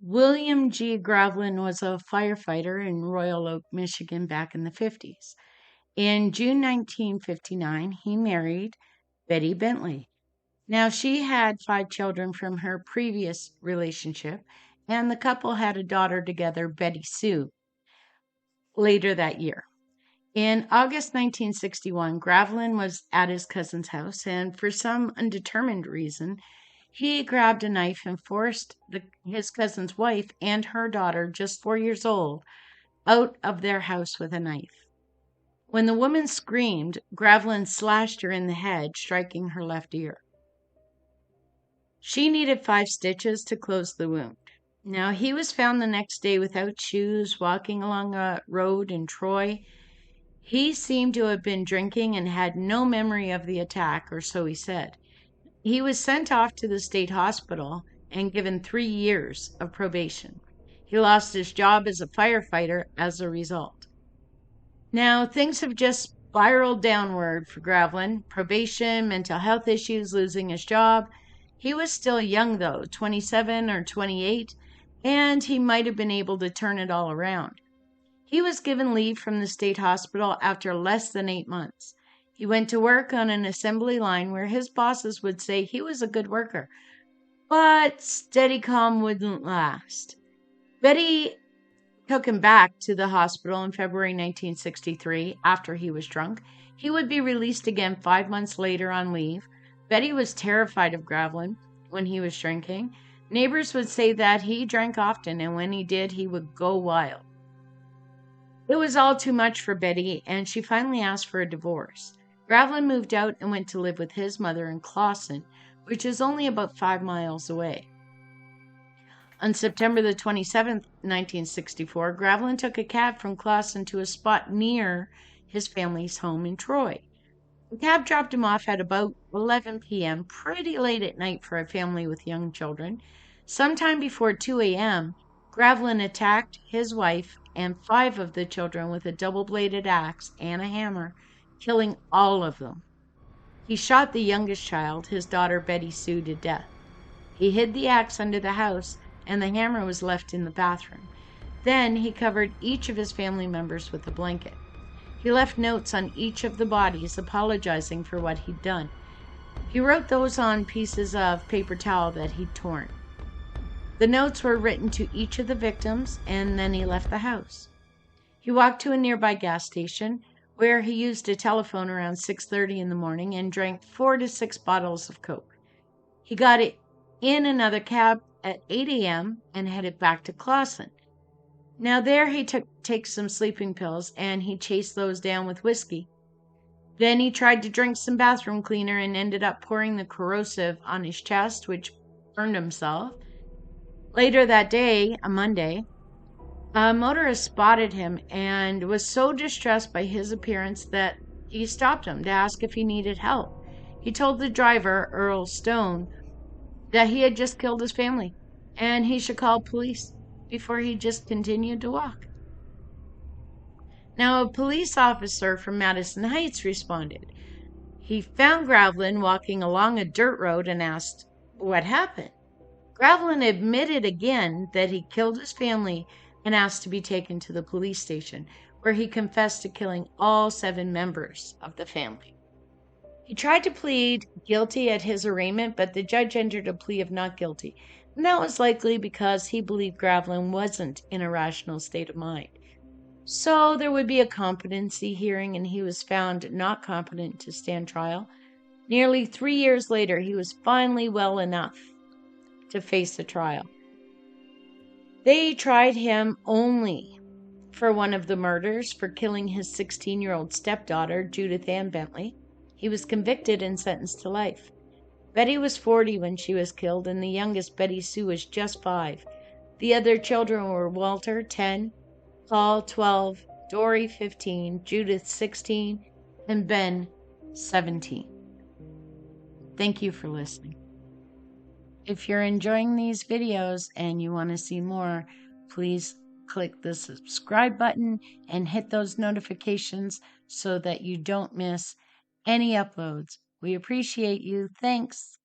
William G. Gravlin was a firefighter in Royal Oak, Michigan back in the 50s. In June 1959, he married Betty Bentley. Now, she had 5 children from her previous relationship, and the couple had a daughter together, Betty Sue, later that year. In August 1961, Gravlin was at his cousin's house, and for some undetermined reason, he grabbed a knife and forced his cousin's wife and her daughter, just 4 years old, out of their house with a knife. When the woman screamed, Gravlin slashed her in the head, striking her left ear. She needed 5 stitches to close the wound. Now, he was found the next day without shoes, walking along a road in Troy. He seemed to have been drinking and had no memory of the attack, or so he said. He was sent off to the state hospital and given 3 years of probation. He lost his job as a firefighter as a result. Now, things have just spiraled downward for Gravlin. Probation, mental health issues, losing his job. He was still young, though, 27 or 28, and he might have been able to turn it all around. He was given leave from the state hospital after less than 8 months. He went to work on an assembly line where his bosses would say he was a good worker, but steady calm wouldn't last. Betty took him back to the hospital in February 1963 after he was drunk. He would be released again 5 months later on leave. Betty was terrified of Gravlin when he was drinking. Neighbors would say that he drank often, and when he did, he would go wild. It was all too much for Betty, and she finally asked for a divorce. Gravlin moved out and went to live with his mother in Clawson, which is only about 5 miles away. On September the 27th, 1964, Gravlin took a cab from Clawson to a spot near his family's home in Troy. The cab dropped him off at about 11 p.m., pretty late at night for a family with young children. Sometime before 2 a.m., Gravlin attacked his wife and 5 of the children with a double-bladed axe and a hammer, killing all of them. He shot the youngest child, his daughter Betty Sue, to death. He hid the axe under the house, and the hammer was left in the bathroom. Then he covered each of his family members with a blanket. He left notes on each of the bodies apologizing for what he'd done. He wrote those on pieces of paper towel that he'd torn. The notes were written to each of the victims, and then he left the house. He walked to a nearby gas station, where he used a telephone around 6:30 in the morning and drank 4 to 6 bottles of Coke. He got in another cab at 8 a.m. and headed back to Clawson. Now there he take some sleeping pills, and he chased those down with whiskey. Then he tried to drink some bathroom cleaner and ended up pouring the corrosive on his chest, which burned himself. Later that day, a Monday, a motorist spotted him and was so distressed by his appearance that he stopped him to ask if he needed help. He told the driver, Earl Stone, that he had just killed his family and he should call police before he just continued to walk. Now, a police officer from Madison Heights responded. He found Gravlin walking along a dirt road and asked, "What happened?" Gravlin admitted again that he killed his family and asked to be taken to the police station, where he confessed to killing all 7 members of the family. He tried to plead guilty at his arraignment, but the judge entered a plea of not guilty, and that was likely because he believed Gravlin wasn't in a rational state of mind. So there would be a competency hearing, and he was found not competent to stand trial. Nearly 3 years later, he was finally well enough to face the trial. They tried him only for one of the murders, for killing his 16-year-old stepdaughter, Judith Ann Bentley. He was convicted and sentenced to life. Betty was 40 when she was killed, and the youngest, Betty Sue, was just 5. The other children were Walter, 10, Paul, 12, Dory, 15, Judith, 16, and Ben, 17. Thank you for listening. If you're enjoying these videos and you want to see more, please click the subscribe button and hit those notifications so that you don't miss any uploads. We appreciate you. Thanks.